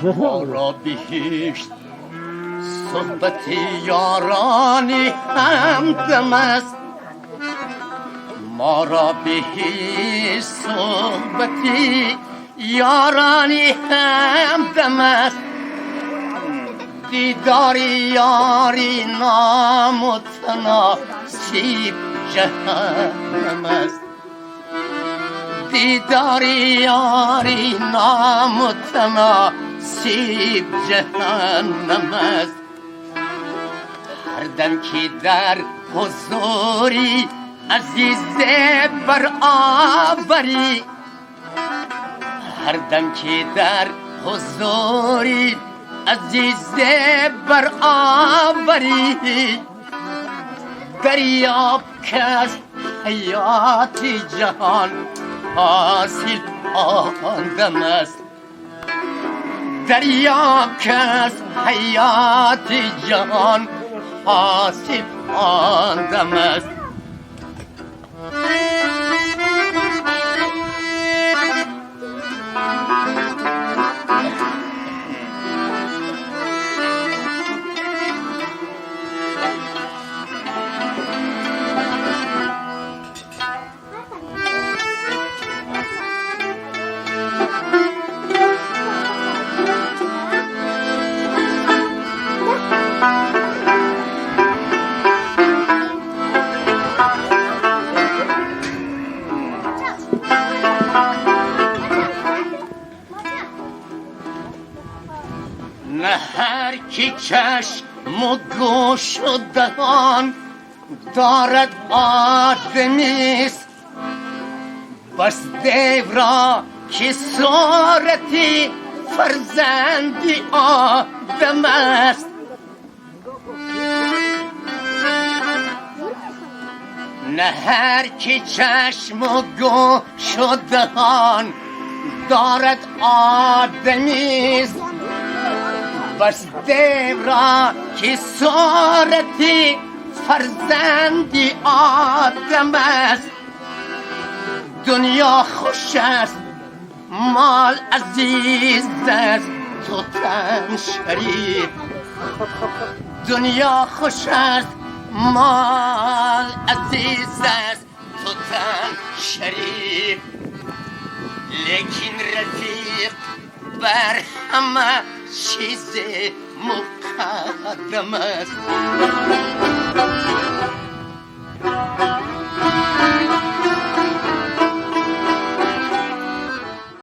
ما را به هیچ صحبت یارانی همدم است، ما را به هیچ صحبت یارانی همدم است. دیدار یاری نامتناسب جهنم است، دیدار یاری نامتناسب جهنم است. هر دم که در حضوری عزیز برآوری، هر دم که در حضوری عزیز برآوری، دریاب که از حیات جهان حاصل آن دم است، دریاب که از حیات جهان حاصل آن دم است. نه هر کی چشم و گوش و دهان دارد آدمیست، بس دیو را که صورتی فرزندی آدم است. نه هر کی چشم و گوش و دهان دارد آدمیست، بس دیو را که صورتی فرزندی آدم است. دنیا خوش است مال عزیز است تو تن شریف، دنیا خوش است مال عزیز است تو تن شریف، لیکن رفیق بر همه چیز مقدم است.